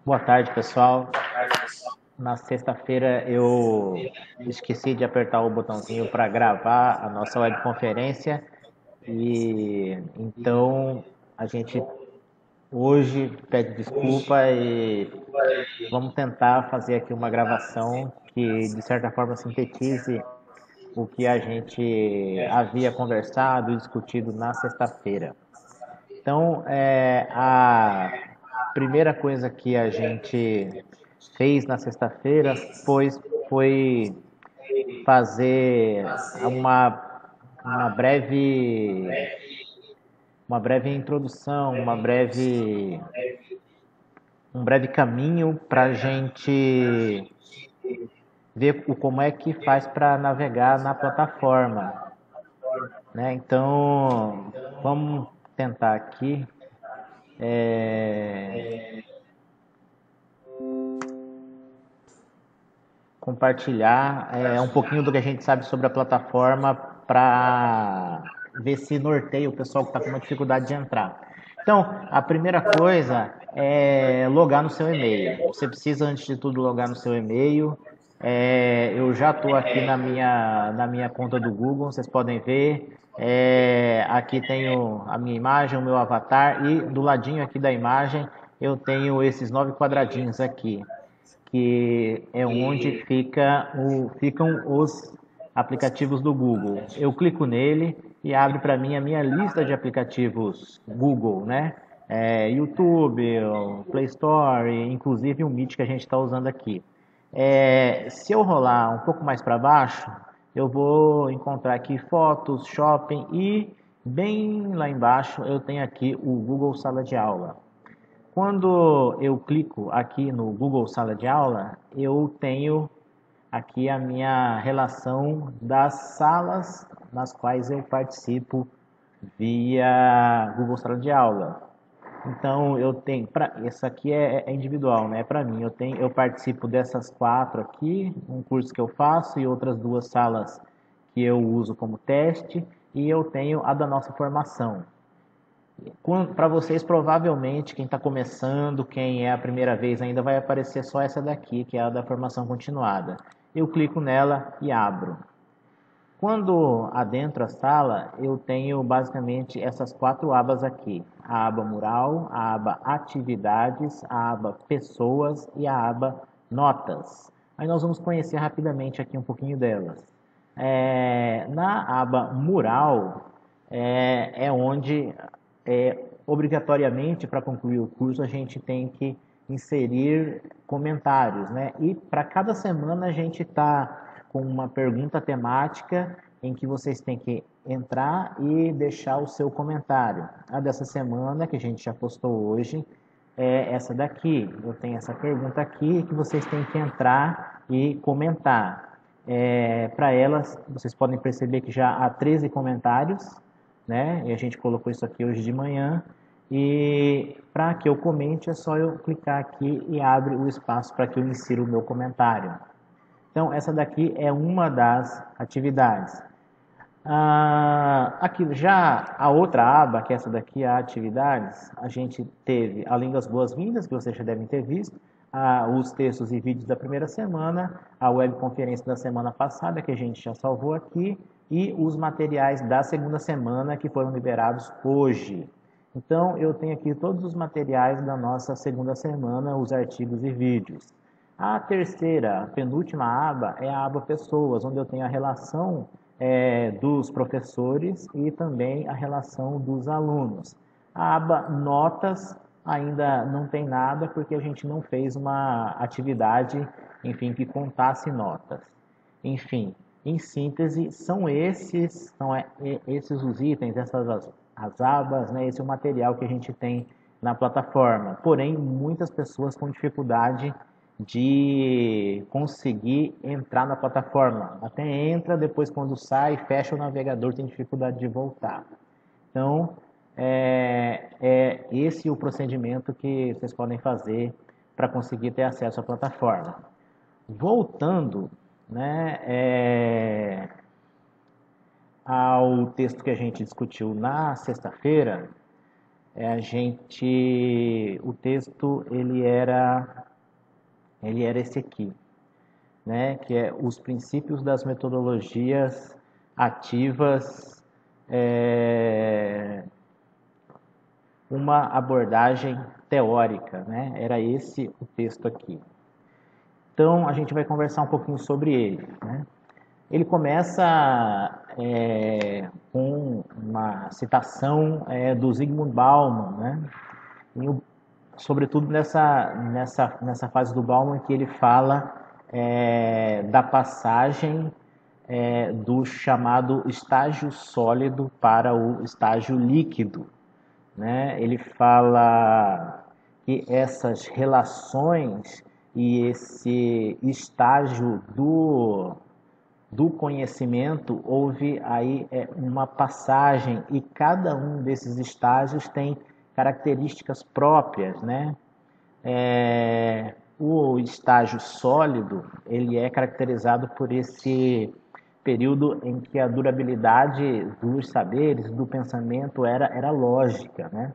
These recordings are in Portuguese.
Boa tarde, pessoal. Na sexta-feira eu esqueci de apertar o botãozinho para gravar a nossa webconferência e então a gente hoje pede desculpa e vamos tentar fazer aqui uma gravação que de certa forma sintetize o que a gente havia conversado e discutido na sexta-feira. Então, a primeira coisa que a gente fez na sexta-feira foi fazer uma breve, uma breve introdução, um breve caminho para a gente ver como é que faz para navegar na plataforma, né? Então, vamos tentar aqui. é, Compartilhar um pouquinho do que a gente sabe sobre a plataforma para ver se norteia o pessoal que está com uma dificuldade de entrar. Então, a primeira coisa é logar no seu e-mail. Você precisa, antes de tudo, logar no seu e-mail. Eu já estou aqui na minha conta do Google, vocês podem ver. Aqui tenho a minha imagem, o meu avatar, e do ladinho aqui da imagem eu tenho esses 9 quadradinhos aqui que é onde ficam os aplicativos do Google. Eu clico nele e abre para mim a minha lista de aplicativos Google, né? YouTube, Play Store, inclusive o Meet que a gente está usando aqui. Se eu rolar um pouco mais para baixo, eu vou encontrar aqui fotos, shopping e bem lá embaixo eu tenho aqui o Google Sala de Aula. Quando eu clico aqui no Google Sala de Aula, eu tenho aqui a minha relação das salas nas quais eu participo via Google Sala de Aula. Então eu tenho, essa aqui é individual, né? Para mim, eu participo dessas quatro aqui, um curso que eu faço e outras duas salas que eu uso como teste, e eu tenho a da nossa formação. Para vocês, provavelmente, quem está começando, quem é a primeira vez, ainda vai aparecer só essa daqui, que é a da formação continuada. Eu clico nela e abro. Quando adentro a sala, eu tenho basicamente essas quatro abas aqui: a aba mural, a aba atividades, a aba pessoas e a aba notas. Aí nós vamos conhecer rapidamente aqui um pouquinho delas. Na aba mural é onde obrigatoriamente para concluir o curso a gente tem que inserir comentários, né? E para cada semana a gente está com uma pergunta temática em que vocês têm que entrar e deixar o seu comentário. A dessa semana, que a gente já postou hoje, é essa daqui. Eu tenho essa pergunta aqui que vocês têm que entrar e comentar. Para elas, vocês podem perceber que já há 13 comentários, né? E a gente colocou isso aqui hoje de manhã. E para que eu comente, é só eu clicar aqui e abre o espaço para que eu insira o meu comentário. Então, essa daqui é uma das atividades. Aqui já a outra aba, que é essa daqui, a atividades, a gente teve, além das boas-vindas, que vocês já devem ter visto, os textos e vídeos da primeira semana, a webconferência da semana passada, que a gente já salvou aqui, e os materiais da segunda semana, que foram liberados hoje. Então, eu tenho aqui todos os materiais da nossa segunda semana, os artigos e vídeos. A terceira, a penúltima aba, é a aba pessoas, onde eu tenho a relação dos professores e também a relação dos alunos. A aba notas ainda não tem nada porque a gente não fez uma atividade, enfim, que contasse notas. Enfim, em síntese, são esses os itens, essas as abas, né? Esse é o material que a gente tem na plataforma. Porém, muitas pessoas com dificuldade de conseguir entrar na plataforma. Até entra, depois quando sai, fecha o navegador, tem dificuldade de voltar. Então, é esse o procedimento que vocês podem fazer para conseguir ter acesso à plataforma. Voltando, né, ao texto que a gente discutiu na sexta-feira, o texto ele era esse aqui, né? Que é os princípios das metodologias ativas, é, uma abordagem teórica, né? Era esse o texto aqui. Então a gente vai conversar um pouquinho sobre ele, né? Ele começa com uma citação do Zygmunt Bauman, né? Sobretudo nessa fase do Bauman que ele fala da passagem do chamado estágio sólido para o estágio líquido, né? Ele fala que essas relações e esse estágio do conhecimento, houve aí uma passagem e cada um desses estágios tem características próprias, né? O estágio sólido, ele é caracterizado por esse período em que a durabilidade dos saberes, do pensamento era lógica, né?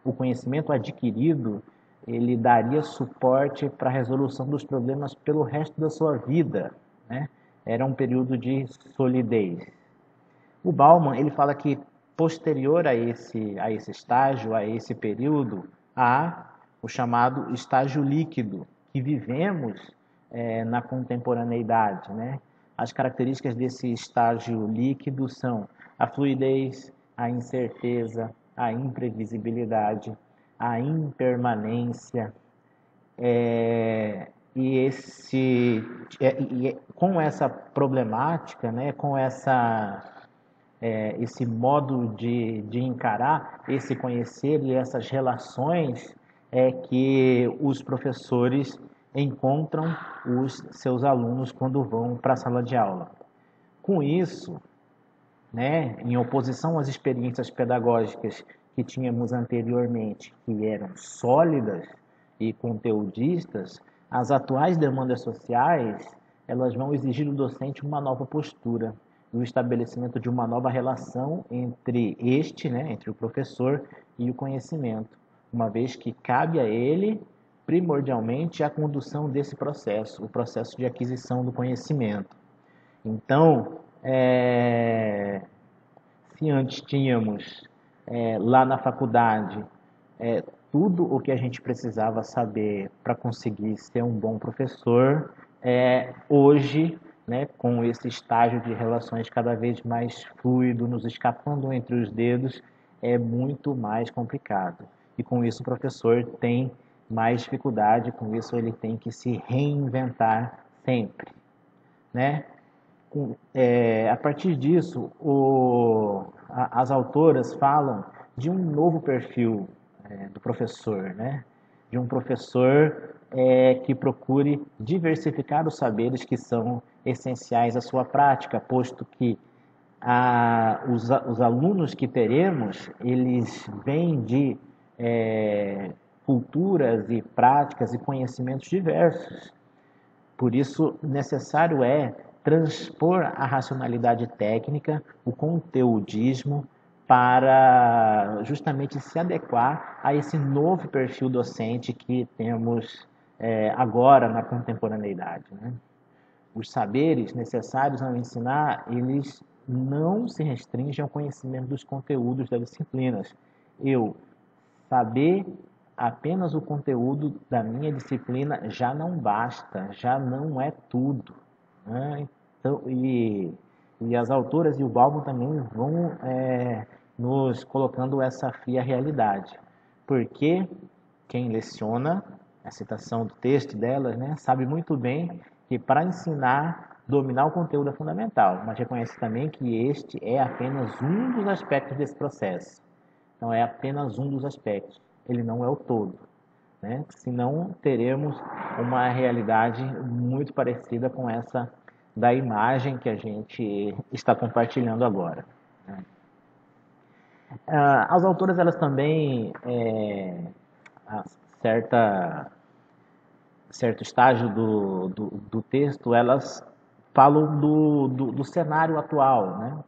O conhecimento adquirido, ele daria suporte para a resolução dos problemas pelo resto da sua vida, né? Era um período de solidez. O Bauman, ele fala que posterior a esse estágio, a esse período, há o chamado estágio líquido, que vivemos na contemporaneidade, né? As características desse estágio líquido são a fluidez, a incerteza, a imprevisibilidade, a impermanência, com essa problemática, né, com esse modo de encarar esse conhecer e essas relações que os professores encontram os seus alunos quando vão para a sala de aula. Com isso, né, em oposição às experiências pedagógicas que tínhamos anteriormente, que eram sólidas e conteudistas, as atuais demandas sociais, elas vão exigir do docente uma nova postura, o estabelecimento de uma nova relação entre né, entre o professor e o conhecimento, uma vez que cabe a ele, primordialmente, a condução desse processo, o processo de aquisição do conhecimento. Então, se antes tínhamos lá na faculdade tudo o que a gente precisava saber para conseguir ser um bom professor, hoje, né, com esse estágio de relações cada vez mais fluido, nos escapando entre os dedos, é muito mais complicado. E com isso o professor tem mais dificuldade, com isso ele tem que se reinventar sempre, né? A partir disso, as autoras falam de um novo perfil do professor, né? De um professor que procure diversificar os saberes que são essenciais à sua prática, posto que os alunos que teremos, eles vêm de culturas e práticas e conhecimentos diversos. Por isso, necessário é transpor a racionalidade técnica, o conteudismo, para justamente se adequar a esse novo perfil docente que temos agora na contemporaneidade, né? Os saberes necessários ao ensinar, eles não se restringem ao conhecimento dos conteúdos das disciplinas. Eu saber apenas o conteúdo da minha disciplina já não basta, já não é tudo, né? Então, e as autoras e o Bauman também vão nos colocando essa fria realidade, porque quem leciona, a citação do texto delas, né, sabe muito bem que para ensinar, dominar o conteúdo é fundamental, mas reconhece também que este é apenas um dos aspectos desse processo. Então, é apenas um dos aspectos, ele não é o todo, né? Senão, teremos uma realidade muito parecida com essa da imagem que a gente está compartilhando agora, né? As autoras, elas também, a certo estágio do texto, elas falam do cenário atual, né?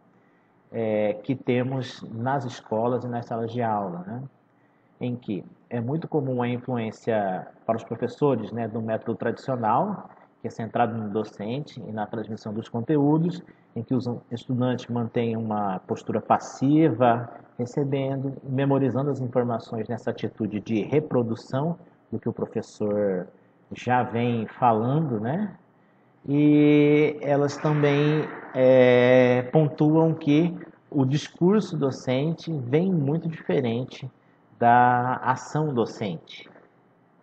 Que temos nas escolas e nas salas de aula, né? em que é muito comum a influência para os professores, né, do método tradicional, que é centrado no docente e na transmissão dos conteúdos, em que os estudantes mantêm uma postura passiva, recebendo, memorizando as informações nessa atitude de reprodução do que o professor já vem falando, né? E elas também pontuam que o discurso docente vem muito diferente da ação docente,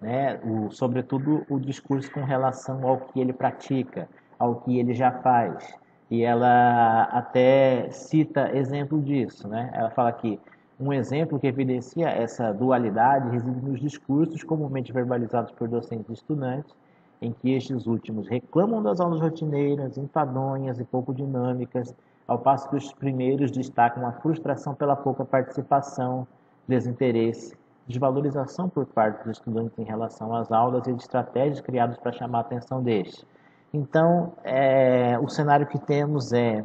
né? Sobretudo o discurso com relação ao que ele pratica, ao que ele já faz. E ela até cita exemplo disso, né? Ela fala que um exemplo que evidencia essa dualidade reside nos discursos comumente verbalizados por docentes e estudantes, em que estes últimos reclamam das aulas rotineiras, enfadonhas e pouco dinâmicas, ao passo que os primeiros destacam a frustração pela pouca participação, desinteresse, desvalorização por parte dos estudantes em relação às aulas e de estratégias criadas para chamar a atenção destes. Então, o cenário que temos é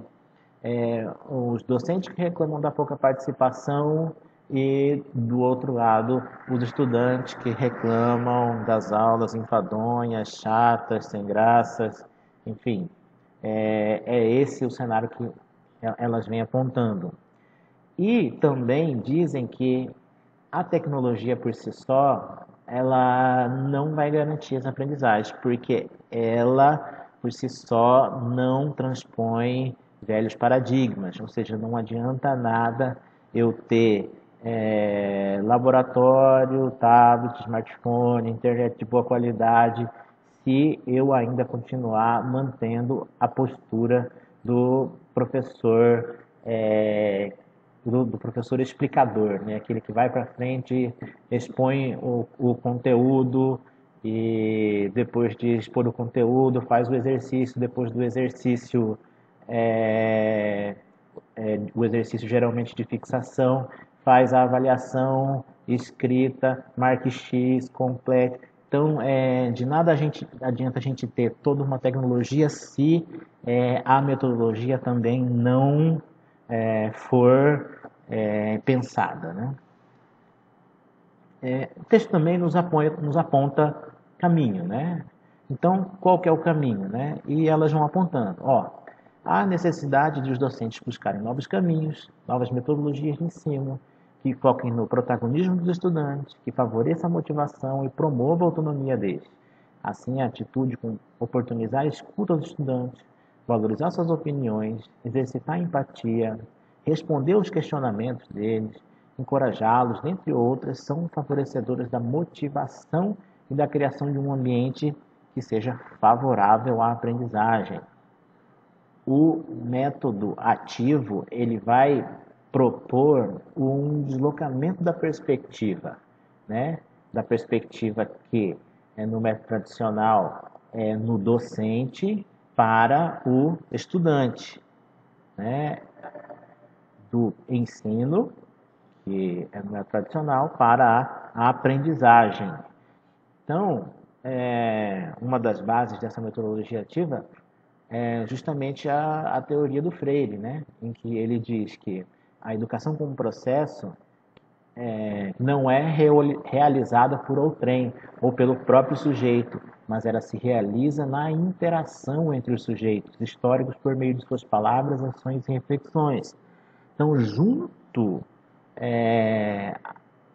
os docentes que reclamam da pouca participação e, do outro lado, os estudantes que reclamam das aulas enfadonhas, chatas, sem graças, enfim. É esse o cenário que elas vêm apontando. E também dizem que a tecnologia por si só, ela não vai garantir as aprendizagens, porque ela por si só não transpõe velhos paradigmas, ou seja, não adianta nada eu ter laboratório, tablet, smartphone, internet de boa qualidade, se eu ainda continuar mantendo a postura do professor do professor explicador, né? Aquele que vai para frente, expõe o conteúdo e depois de expor o conteúdo faz o exercício, depois do exercício o exercício geralmente de fixação, faz a avaliação escrita, marque X, complete. Então, de nada adianta a gente ter toda uma tecnologia se a metodologia também não for pensada, né? O texto também nos aponta caminho, né? Então, qual que é o caminho, né? E elas vão apontando, ó, há necessidade de os docentes buscarem novos caminhos, novas metodologias de ensino, que foquem no protagonismo dos estudantes, que favoreça a motivação e promova a autonomia deles. Assim, a atitude com oportunizar a escuta dos estudantes, valorizar suas opiniões, exercitar a empatia, responder aos questionamentos deles, encorajá-los, dentre outras, são favorecedoras da motivação e da criação de um ambiente que seja favorável à aprendizagem. O método ativo, ele vai propor um deslocamento da perspectiva, né? Da perspectiva que no método tradicional é no docente para o estudante, né? Do ensino, que é no método tradicional, para a aprendizagem. Então, uma das bases dessa metodologia ativa é justamente a teoria do Freire, né? Em que ele diz que a educação como processo não é realizada por outrem ou pelo próprio sujeito, mas ela se realiza na interação entre os sujeitos históricos por meio de suas palavras, ações e reflexões. Então, junto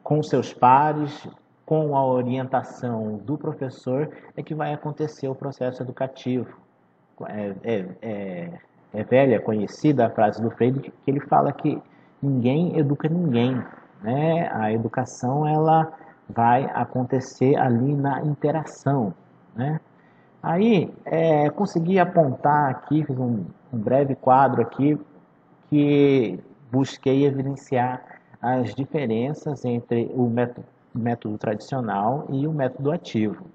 com seus pares, com a orientação do professor, é que vai acontecer o processo educativo. É velha, conhecida a frase do Freire, que ele fala que ninguém educa ninguém, né? A educação, ela vai acontecer ali na interação, né? Aí, consegui apontar aqui, fiz um breve quadro aqui, que busquei evidenciar as diferenças entre o método tradicional e o método ativo.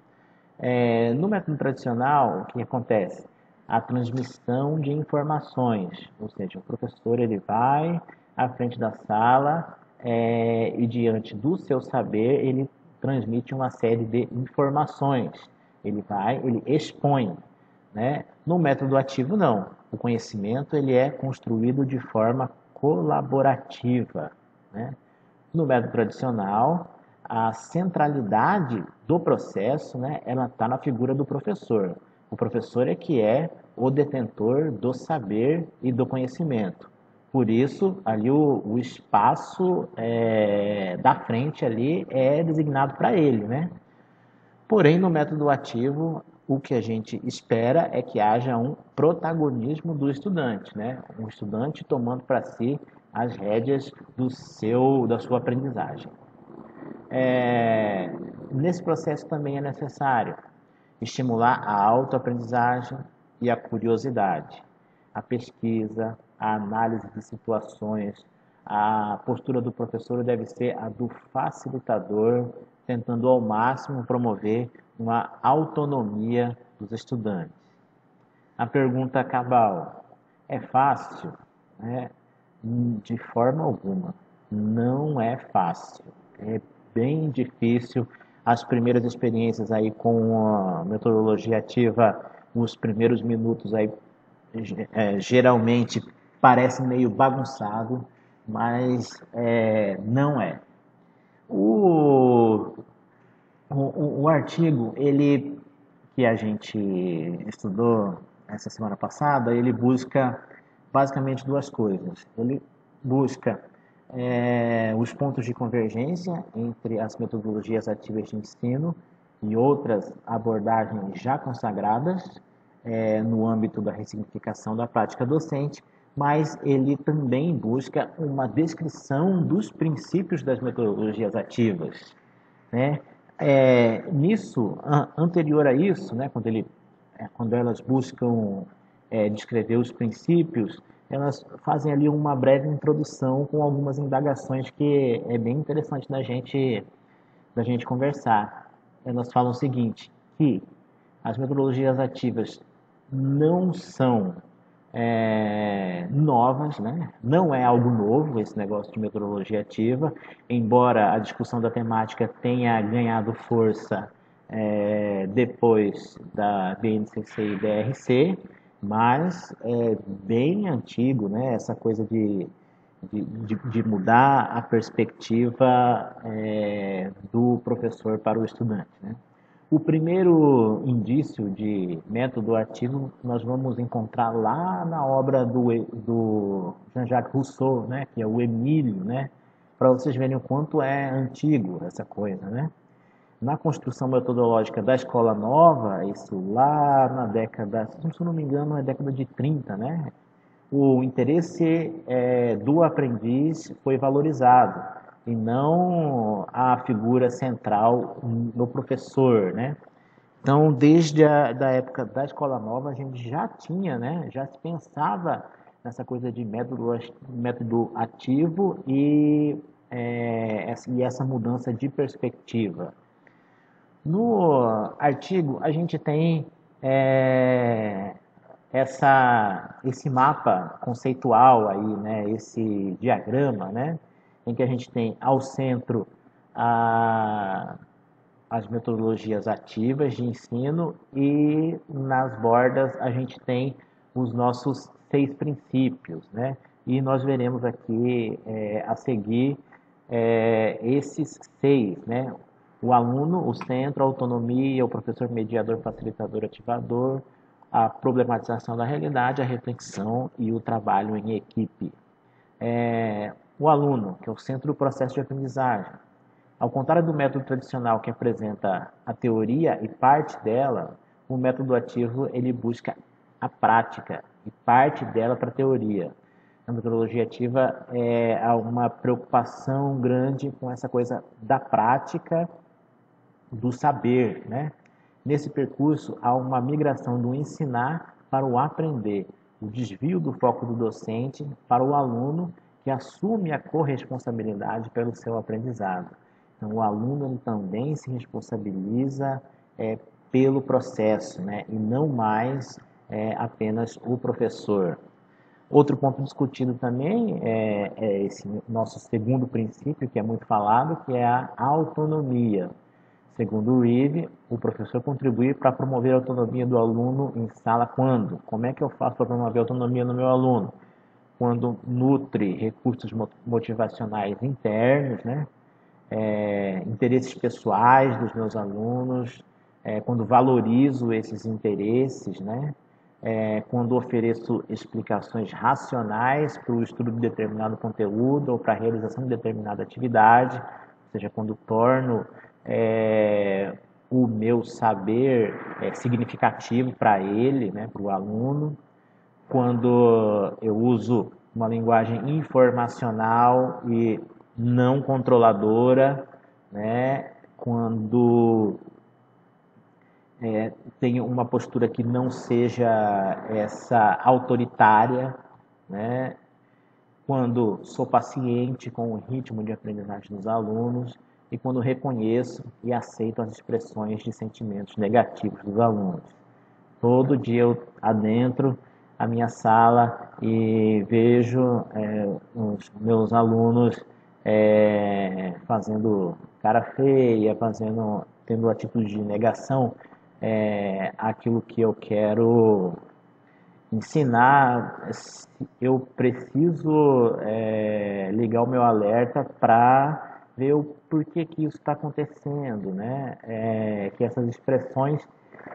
No método tradicional, o que acontece? A transmissão de informações, ou seja, o professor ele vai à frente da sala e diante do seu saber ele transmite uma série de informações. Ele expõe, né? No método ativo não. O conhecimento ele é construído de forma colaborativa, né? No método tradicional, a centralidade do processo, né, ela está na figura do professor. O professor é que é o detentor do saber e do conhecimento. Por isso, ali o espaço da frente ali é designado para ele, né? Porém, no método ativo, o que a gente espera é que haja um protagonismo do estudante, né? Um estudante tomando para si as rédeas da sua aprendizagem. Nesse processo também é necessário estimular a autoaprendizagem e a curiosidade, a pesquisa, a análise de situações. A postura do professor deve ser a do facilitador, tentando ao máximo promover uma autonomia dos estudantes. A pergunta cabal: é fácil? Né? De forma alguma. Não é fácil. É bem difícil. As primeiras experiências aí com a metodologia ativa, os primeiros minutos aí geralmente parece meio bagunçado, mas não é. O, o artigo, ele que a gente estudou essa semana passada, ele busca basicamente duas coisas. Ele busca os pontos de convergência entre as metodologias ativas de ensino e outras abordagens já consagradas no âmbito da ressignificação da prática docente, mas ele também busca uma descrição dos princípios das metodologias ativas, né? Anterior a isso, né, quando elas buscam descrever os princípios, elas fazem ali uma breve introdução com algumas indagações que é bem interessante da gente conversar. Elas falam o seguinte, que as metodologias ativas não são novas, né? Não é algo novo esse negócio de metodologia ativa, embora a discussão da temática tenha ganhado força depois da BNCC e BRC, mas é bem antigo, né? Essa coisa de mudar a perspectiva do professor para o estudante, né? O primeiro indício de método ativo nós vamos encontrar lá na obra do Jean-Jacques Rousseau, né, que é o Emílio, né, para vocês verem o quanto é antigo essa coisa, né? Na construção metodológica da Escola Nova, isso lá na década, se eu não me engano, é década de 30, né? O interesse do aprendiz foi valorizado e não a figura central no professor, né? Então, desde da época da Escola Nova, a gente já tinha, né? Já se pensava nessa coisa de método ativo e essa mudança de perspectiva. No artigo, a gente tem esse mapa conceitual aí, né, esse diagrama, né, em que a gente tem ao centro as metodologias ativas de ensino e nas bordas a gente tem os nossos 6 princípios, né, e nós veremos aqui a seguir esses 6, né, o aluno, o centro, a autonomia, o professor mediador, facilitador, ativador, a problematização da realidade, a reflexão e o trabalho em equipe. O aluno, que é o centro do processo de aprendizagem. Ao contrário do método tradicional que apresenta a teoria e parte dela, o método ativo ele busca a prática e parte dela para a teoria. A metodologia ativa há uma preocupação grande com essa coisa da prática, do saber, né? Nesse percurso, há uma migração do ensinar para o aprender, o desvio do foco do docente para o aluno que assume a corresponsabilidade pelo seu aprendizado. Então, o aluno ele também se responsabiliza pelo processo, né? E não mais apenas o professor. Outro ponto discutido também é esse nosso segundo princípio, que é muito falado, que é a autonomia. Segundo o Reeve, o professor contribui para promover a autonomia do aluno em sala quando? Como é que eu faço para promover a autonomia no meu aluno? Quando nutre recursos motivacionais internos, né? interesses pessoais dos meus alunos, quando valorizo esses interesses, né? Quando ofereço explicações racionais para o estudo de determinado conteúdo ou para a realização de determinada atividade, ou seja, quando torno o meu saber significativo para ele, né, para o aluno, quando eu uso uma linguagem informacional e não controladora, né, quando tenho uma postura que não seja essa autoritária, né? Quando sou paciente com o ritmo de aprendizagem dos alunos e quando reconheço e aceito as expressões de sentimentos negativos dos alunos. Todo dia eu adentro a minha sala e vejo os meus alunos fazendo cara feia, tendo atitude de negação, aquilo que eu quero ensinar. Eu preciso ligar o meu alerta para ver o porquê que isso está acontecendo, né? Que essas expressões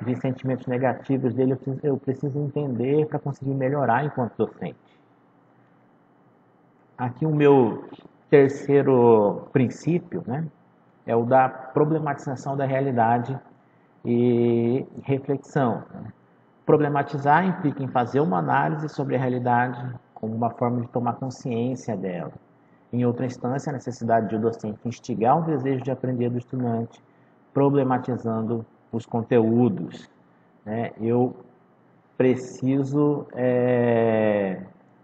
de sentimentos negativos dele eu preciso entender para conseguir melhorar enquanto docente. Aqui o meu terceiro princípio, né, é o da problematização da realidade e reflexão. Problematizar implica em fazer uma análise sobre a realidade como uma forma de tomar consciência dela. Em outra instância, a necessidade de o docente instigar o desejo de aprender do estudante, problematizando os conteúdos. Né? Eu preciso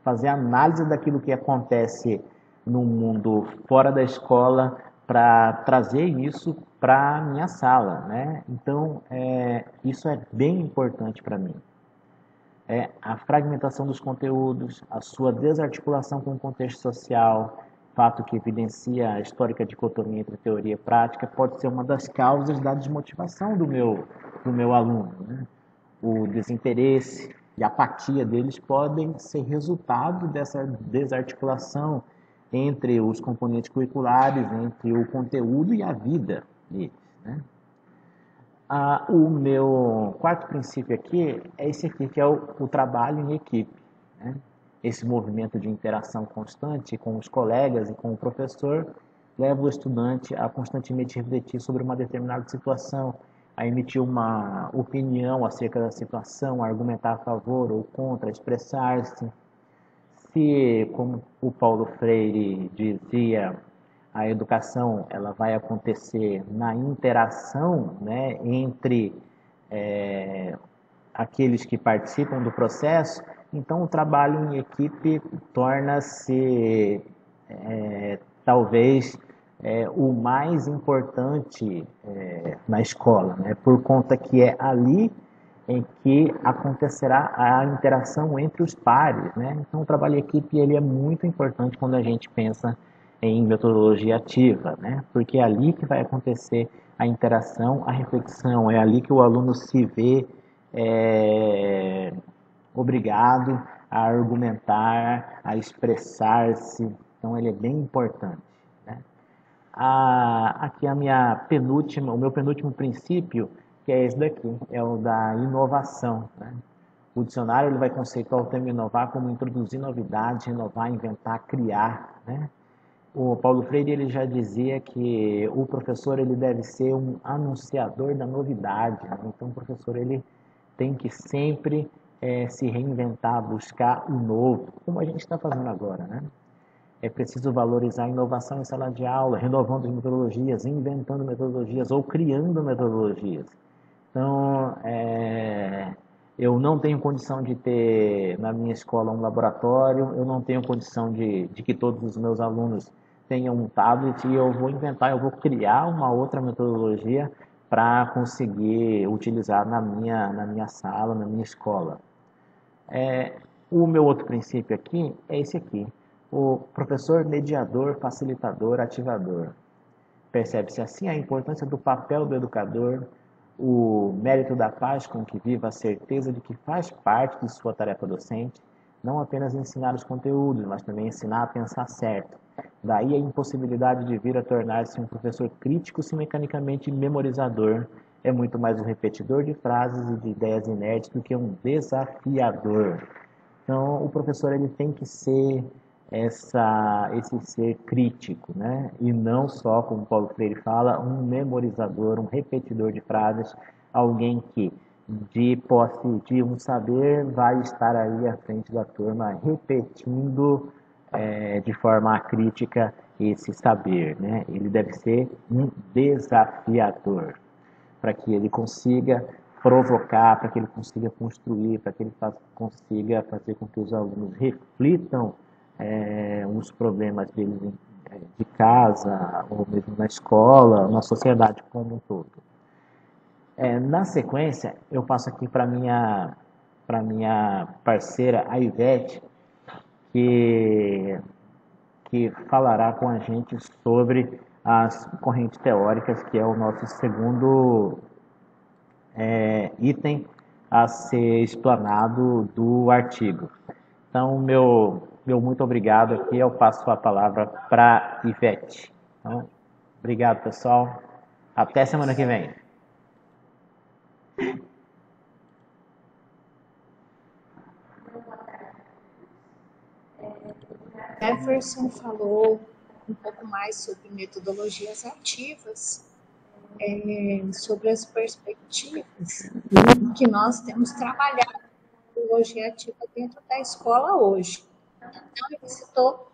fazer análise daquilo que acontece no mundo fora da escola para trazer isso para a minha sala, né? Então, isso é bem importante para mim. A fragmentação dos conteúdos, a sua desarticulação com o contexto social, fato que evidencia a histórica dicotomia entre teoria e prática, pode ser uma das causas da desmotivação do meu aluno, né? O desinteresse e a apatia deles podem ser resultado dessa desarticulação entre os componentes curriculares, entre o conteúdo e a vida deles, né? O meu quarto princípio aqui é esse aqui, que é o trabalho em equipe, né? Esse movimento de interação constante com os colegas e com o professor leva o estudante a constantemente refletir sobre uma determinada situação, a emitir uma opinião acerca da situação, a argumentar a favor ou contra, expressar-se. Se, como o Paulo Freire dizia, a educação ela vai acontecer na interação, né, entre aqueles que participam do processo, então o trabalho em equipe torna-se talvez o mais importante na escola, né, por conta que é ali em que acontecerá a interação entre os pares, né? Então o trabalho em equipe ele é muito importante quando a gente pensa em metodologia ativa, né? Porque é ali que vai acontecer a interação, a reflexão, é ali que o aluno se vê obrigado a argumentar, a expressar-se. Então ele é bem importante, né? Aqui o meu penúltimo princípio, que é esse daqui, é o da inovação, né? O dicionário ele vai conceituar o termo inovar como introduzir novidade, renovar, inventar, criar, né? O Paulo Freire ele já dizia que o professor ele deve ser um anunciador da novidade, né? Então o professor ele tem que sempre se reinventar, buscar o novo, como a gente está fazendo agora, né? É preciso valorizar a inovação em sala de aula, renovando as metodologias, inventando metodologias ou criando metodologias. Então, eu não tenho condição de ter na minha escola um laboratório, eu não tenho condição de que todos os meus alunos tenham um tablet e eu vou criar uma outra metodologia para conseguir utilizar na minha sala, na minha escola. O meu outro princípio aqui é esse aqui, o professor mediador, facilitador, ativador. Percebe-se assim a importância do papel do educador, o mérito da paz com que viva a certeza de que faz parte de sua tarefa docente, não apenas ensinar os conteúdos, mas também ensinar a pensar certo, Daí a impossibilidade de vir a tornar-se um professor crítico se mecanicamente memorizador é muito mais um repetidor de frases e de ideias inertes do que um desafiador. Então, o professor ele tem que ser esse ser crítico, né? E não só, como Paulo Freire fala, um memorizador, um repetidor de frases, alguém que, de posse de um saber, vai estar aí à frente da turma repetindo de forma crítica esse saber, né? Ele deve ser um desafiador para que ele consiga provocar, para que ele consiga construir, para que ele consiga fazer com que os alunos reflitam os problemas deles de casa, ou mesmo na escola, na sociedade como um todo. Na sequência, eu passo aqui para minha parceira, a Ivete, que, que falará com a gente sobre as correntes teóricas, que é o nosso segundo item a ser explanado do artigo. Então, meu muito obrigado aqui, eu passo a palavra para Ivete. Então, obrigado, pessoal. Até semana que vem. Jefferson falou um pouco mais sobre metodologias ativas, sobre as perspectivas que nós temos trabalhado a metodologia ativa dentro da escola hoje. Então, ele citou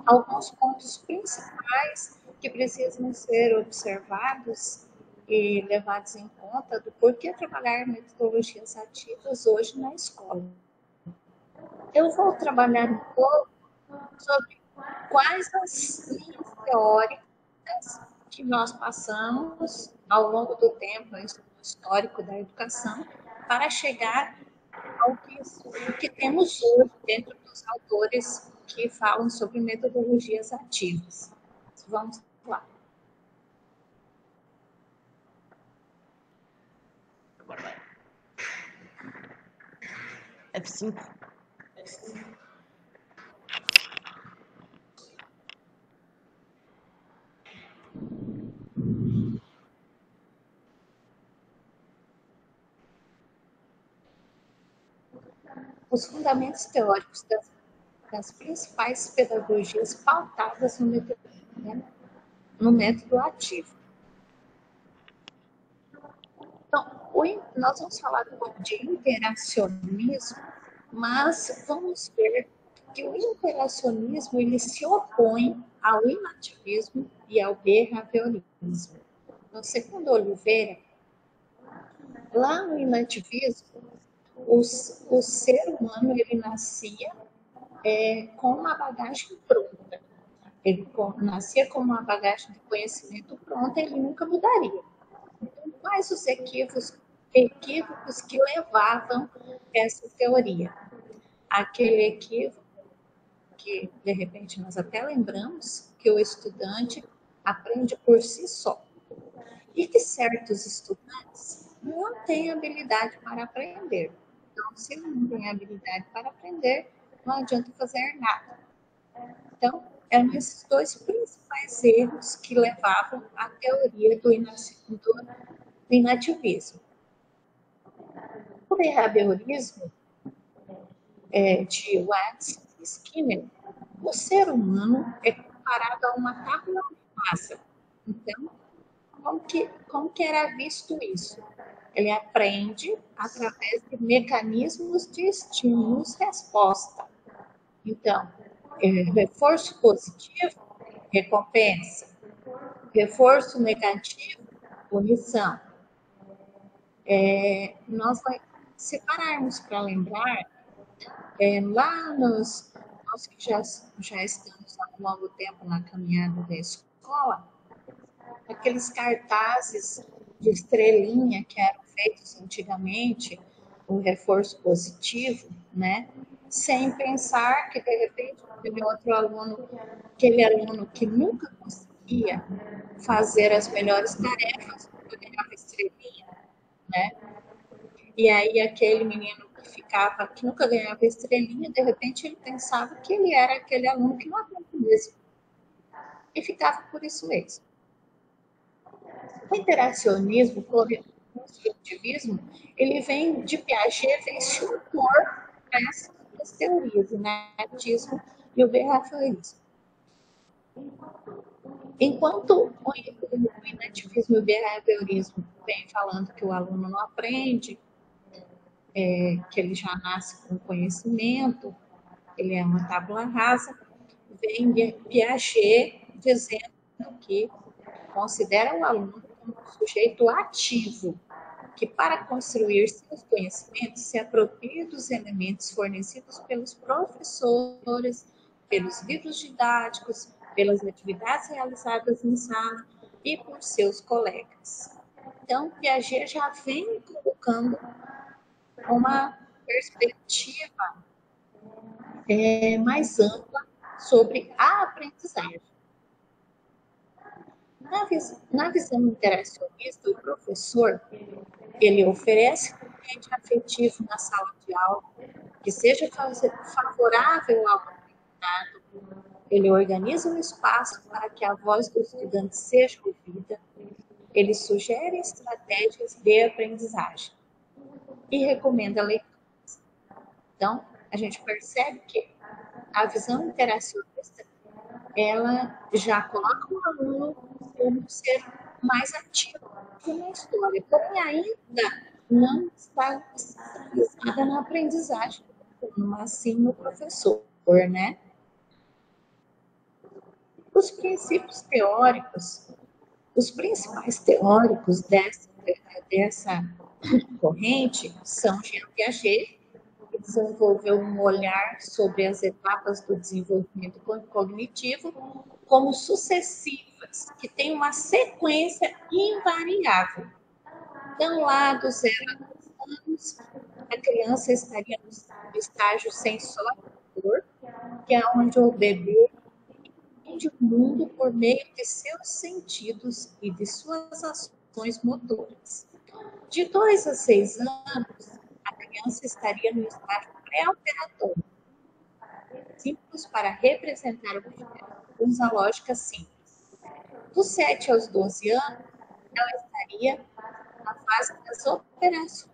alguns pontos principais que precisam ser observados e levados em conta do porquê trabalhar metodologias ativas hoje na escola. Eu vou trabalhar um pouco sobre quais as linhas teóricas que nós passamos ao longo do tempo, no histórico da educação, para chegar ao que temos hoje dentro dos autores que falam sobre metodologias ativas. Vamos lá. F5. Os fundamentos teóricos das principais pedagogias pautadas no método ativo. Então, nós vamos falar um pouco de interacionismo, mas vamos ver que o interacionismo ele se opõe ao inativismo e ao behaviorismo. No segundo Oliveira, lá no inativismo, o ser humano ele nascia com uma bagagem pronta. Ele nascia com uma bagagem de conhecimento pronta, ele nunca mudaria. Então, quais os equívocos que levavam essa teoria? Aquele equívoco que, de repente, nós até lembramos que o estudante aprende por si só. E que certos estudantes não têm habilidade para aprender. Então, se não tem habilidade para aprender, não adianta fazer nada. Então, eram esses dois principais erros que levavam à teoria do inativismo. O behaviorismo de Watts e Skinner, o ser humano é comparado a uma tábua rasa. Então, como que era visto isso? Ele aprende através de mecanismos de estímulos-resposta. Então, reforço positivo, recompensa. Reforço negativo, punição. Nós separarmos para lembrar, lá nós que já estamos há um longo tempo na caminhada da escola, aqueles cartazes de estrelinha que eram feitos antigamente, o reforço positivo, né? Sem pensar que, de repente, aquele aluno que nunca conseguia fazer as melhores tarefas, ganhava estrelinha, né? E aí aquele menino que nunca ganhava estrelinha, de repente ele pensava que ele era aquele aluno que não aprende mesmo. e ficava por isso mesmo. O interacionismo, o construtivismo, ele vem de Piaget, vem se opor a essas teorias, o inativismo e o behaviorismo. Enquanto o inativismo e o behaviorismo vem falando que o aluno não aprende, que ele já nasce com conhecimento, ele é uma tábula rasa, vem Piaget dizendo que considera o aluno como um sujeito ativo, que para construir seus conhecimentos se apropria dos elementos fornecidos pelos professores, pelos livros didáticos, pelas atividades realizadas em sala e por seus colegas. Então, Piaget já vem colocando uma perspectiva mais ampla sobre a aprendizagem. Na visão interacionista, o professor ele oferece um ambiente afetivo na sala de aula que seja favorável ao aprendizado. Ele organiza um espaço para que a voz do estudante seja ouvida. Ele sugere estratégias de aprendizagem e recomenda leituras. Então, a gente percebe que a visão interacionista ela já coloca o aluno como ser mais ativo na história, porém ainda não está especializada na aprendizagem, mas sim no professor, né? Os princípios teóricos, os principais teóricos dessa corrente são Jean Piaget, que desenvolveu um olhar sobre as etapas do desenvolvimento cognitivo como sucessivas, que tem uma sequência invariável. Então, lá dos 0 a 2 anos, a criança estaria no estágio sensório, que é onde o bebê entende o mundo por meio de seus sentidos e de suas ações motoras. De 2 a 6 anos, a criança estaria no estágio pré-operatório, símbolos para representar objetos, usa lógica simples. Dos 7 aos 12 anos, ela estaria na fase das operações,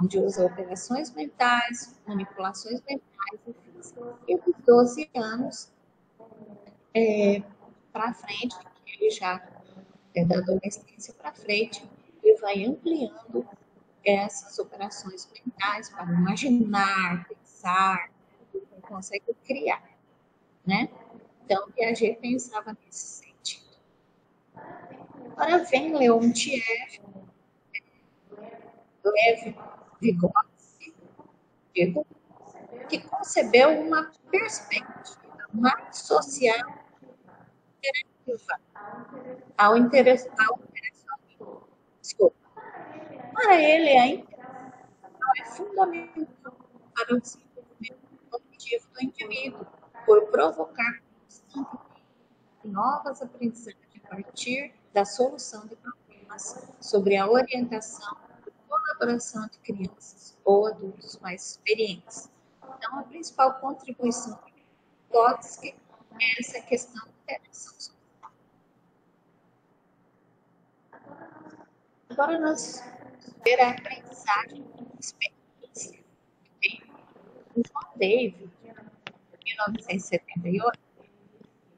onde usa operações mentais, manipulações mentais e físicas. E dos 12 anos para frente, ele já é da adolescência para frente, ele vai ampliando essas operações mentais para imaginar, pensar, consegue criar, né? Então, Piaget pensava nesse sentido. Agora vem Leontiev, Lev Vygotsky, que concebeu uma perspectiva mais social interativa ao interacionismo. Para ele, a interação é fundamental para o desenvolvimento cognitivo do indivíduo, por provocar constantemente novas aprendizagens a partir da solução de problemas sobre a orientação e colaboração de crianças ou adultos mais experientes. Então, a principal contribuição de Vygotsky é essa questão da interação social. Agora nós vamos ver a aprendizagem de experiência. O John Dewey, em 1978,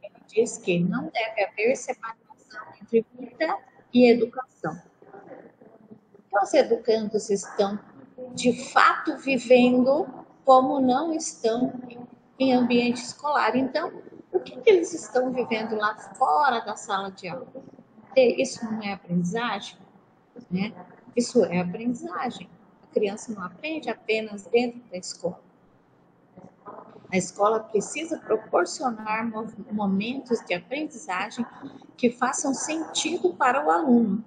ele diz que não deve haver separação entre vida e educação. Então, os educandos estão, de fato, vivendo como não estão em ambiente escolar. Então, o que eles estão vivendo lá fora da sala de aula? Isso não é aprendizagem? Né? Isso é aprendizagem. A criança não aprende apenas dentro da escola. A escola precisa proporcionar momentos de aprendizagem que façam sentido para o aluno.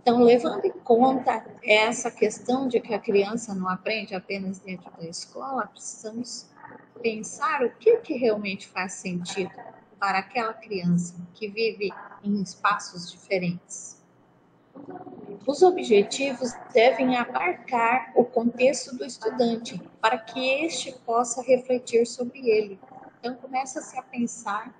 Então, levando em conta essa questão de que a criança não aprende apenas dentro da escola, precisamos pensar o que realmente faz sentido para aquela criança que vive em espaços diferentes. Os objetivos devem abarcar o contexto do estudante, para que este possa refletir sobre ele. Então, começa-se a pensar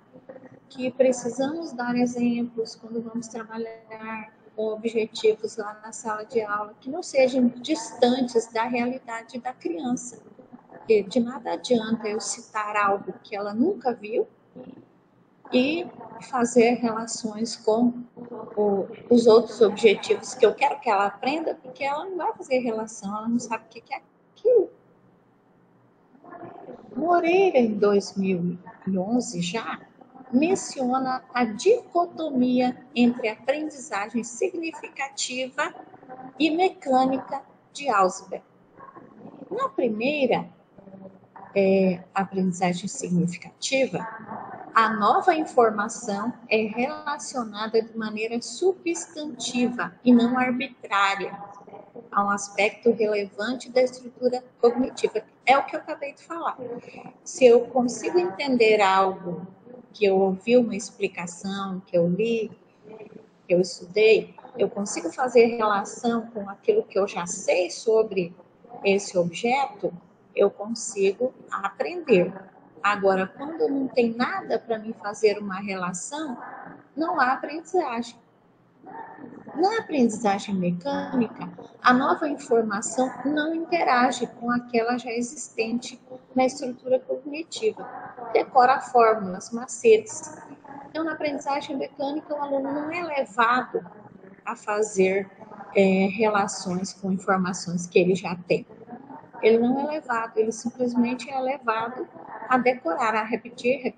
que precisamos dar exemplos quando vamos trabalhar com objetivos lá na sala de aula, que não sejam distantes da realidade da criança. Porque de nada adianta eu citar algo que ela nunca viu e fazer relações com os outros objetivos que eu quero que ela aprenda, porque ela não vai fazer relação, ela não sabe o que é aquilo. Moreira, em 2011, já menciona a dicotomia entre aprendizagem significativa e mecânica de Ausberg. Na primeira, aprendizagem significativa, a nova informação é relacionada de maneira substantiva e não arbitrária a um aspecto relevante da estrutura cognitiva. É o que eu acabei de falar. Se eu consigo entender algo, que eu ouvi uma explicação, que eu li, que eu estudei, eu consigo fazer relação com aquilo que eu já sei sobre esse objeto, eu consigo aprender. Agora, quando não tem nada para me fazer uma relação, não há aprendizagem. Na aprendizagem mecânica, a nova informação não interage com aquela já existente na estrutura cognitiva. Decora fórmulas, macetes. Então, na aprendizagem mecânica, o aluno não é levado a fazer relações com informações que ele já tem. Ele não é levado, ele simplesmente é levado a decorar, a repetir,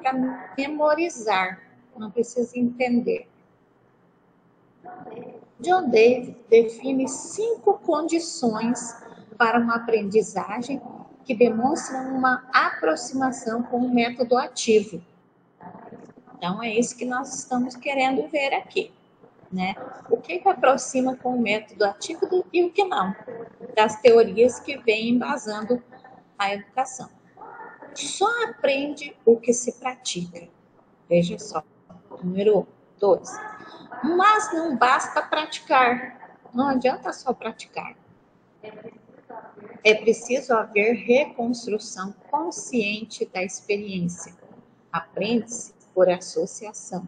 para memorizar. Não precisa entender. John Dewey define 5 condições para uma aprendizagem que demonstram uma aproximação com o método ativo. Então, é isso que nós estamos querendo ver aqui, né? O que aproxima com o método ativo e o que não, das teorias que vêm embasando a educação. Só aprende o que se pratica. Veja só, número 2. Mas não basta praticar. Não adianta só praticar. É preciso haver reconstrução consciente da experiência. Aprende-se por associação.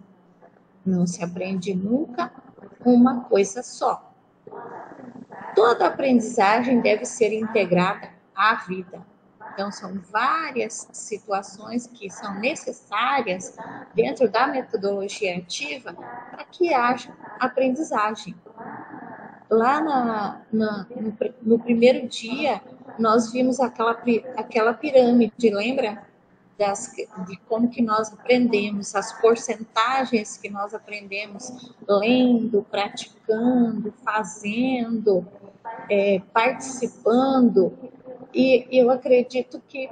Não se aprende nunca uma coisa só. Toda aprendizagem deve ser integrada à vida. Então, são várias situações que são necessárias dentro da metodologia ativa para que haja aprendizagem. Lá no primeiro dia, nós vimos aquela pirâmide, lembra? De como que nós aprendemos, as porcentagens que nós aprendemos lendo, praticando, fazendo, participando. E eu acredito que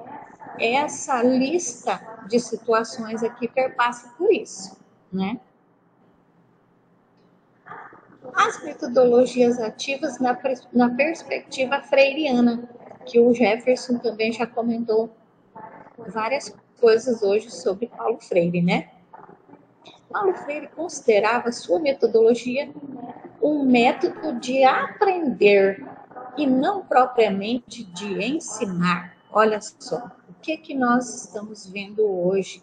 essa lista de situações aqui perpassa por isso, né? As metodologias ativas na perspectiva freiriana, que o Jefferson também já comentou várias coisas hoje sobre Paulo Freire, né? Paulo Freire considerava sua metodologia um método de aprender e não propriamente de ensinar. Olha só, o que nós estamos vendo hoje?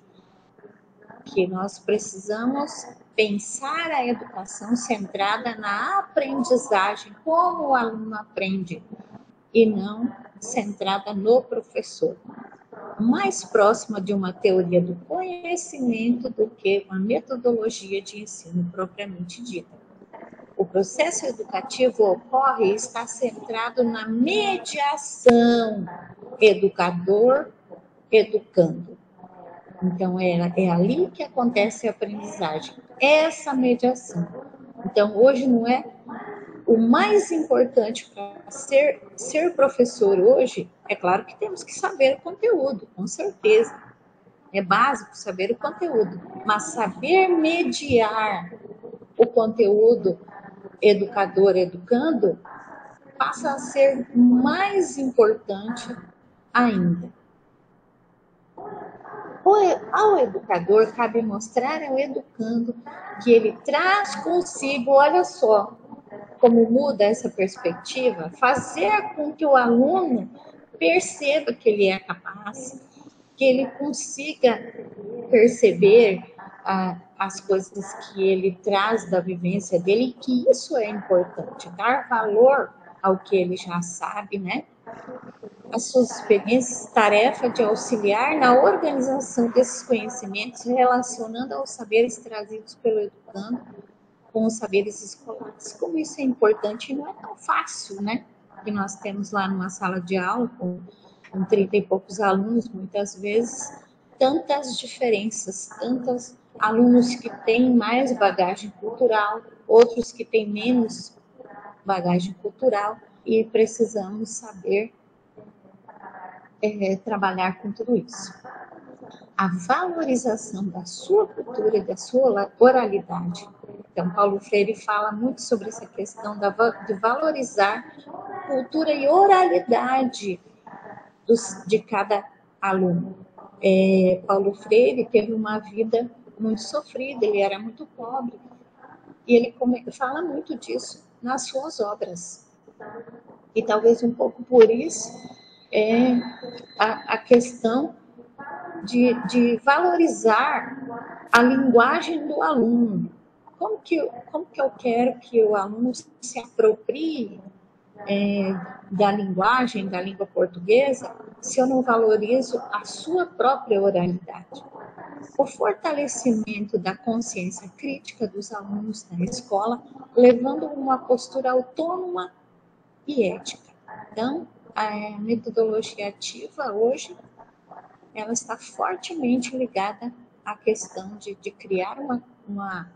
Que nós precisamos pensar a educação centrada na aprendizagem, como o aluno aprende, e não centrada no professor. Mais próxima de uma teoria do conhecimento do que uma metodologia de ensino propriamente dita. O processo educativo ocorre e está centrado na mediação educador-educando. Então, é ali que acontece a aprendizagem, essa mediação. Então, hoje não é o mais importante para ser professor hoje, é claro que temos que saber o conteúdo, com certeza. É básico saber o conteúdo, mas saber mediar o conteúdo educador-educando passa a ser mais importante ainda. Ao educador, cabe mostrar ao educando que ele traz consigo, olha só, como muda essa perspectiva, fazer com que o aluno perceba que ele é capaz, que ele consiga perceber as coisas que ele traz da vivência dele, e que isso é importante, dar valor ao que ele já sabe, né? As suas experiências, tarefa de auxiliar na organização desses conhecimentos, relacionando aos saberes trazidos pelo educando com os saberes escolares. Como isso é importante, não é tão fácil, né? Que nós temos lá numa sala de aula com 30 e poucos alunos, muitas vezes, tantas diferenças, tantos alunos que têm mais bagagem cultural, outros que têm menos bagagem cultural, e precisamos saber trabalhar com tudo isso. A valorização da sua cultura e da sua oralidade. Então, Paulo Freire fala muito sobre essa questão de valorizar cultura e oralidade de cada aluno. Paulo Freire teve uma vida muito sofrida, ele era muito pobre, e ele fala muito disso nas suas obras. E talvez um pouco por isso a questão de valorizar a linguagem do aluno. Como que eu quero que o aluno se aproprie da linguagem, da língua portuguesa, se eu não valorizo a sua própria oralidade? O fortalecimento da consciência crítica dos alunos na escola, levando uma postura autônoma e ética. Então, a metodologia ativa hoje, ela está fortemente ligada à questão de criar uma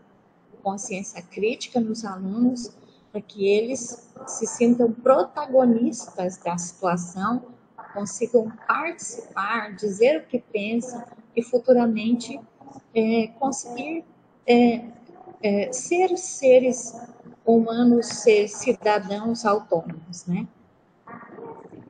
consciência crítica nos alunos, para que eles se sintam protagonistas da situação, consigam participar, dizer o que pensam e futuramente conseguir ser seres humanos, ser cidadãos autônomos, né?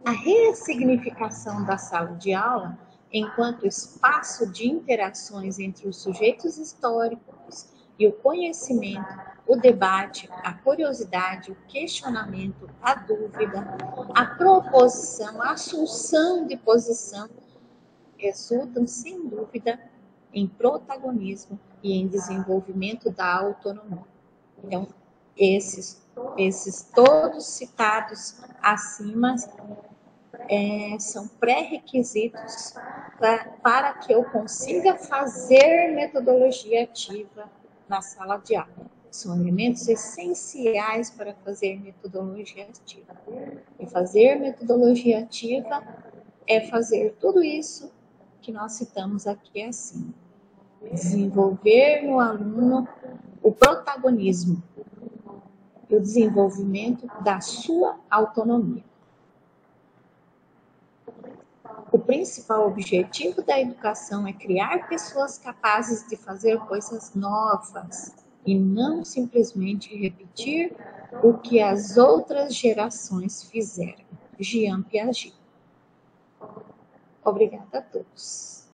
A ressignificação da sala de aula enquanto espaço de interações entre os sujeitos históricos e o conhecimento, o debate, a curiosidade, o questionamento, a dúvida, a proposição, a assunção de posição, resultam, sem dúvida, em protagonismo e em desenvolvimento da autonomia. Então, esses todos citados acima são pré-requisitos para que eu consiga fazer metodologia ativa na sala de aula. São elementos essenciais para fazer metodologia ativa. E fazer metodologia ativa é fazer tudo isso que nós citamos aqui acima. Desenvolver no aluno o protagonismo e o desenvolvimento da sua autonomia. O principal objetivo da educação é criar pessoas capazes de fazer coisas novas e não simplesmente repetir o que as outras gerações fizeram. Jean Piaget. Obrigada a todos.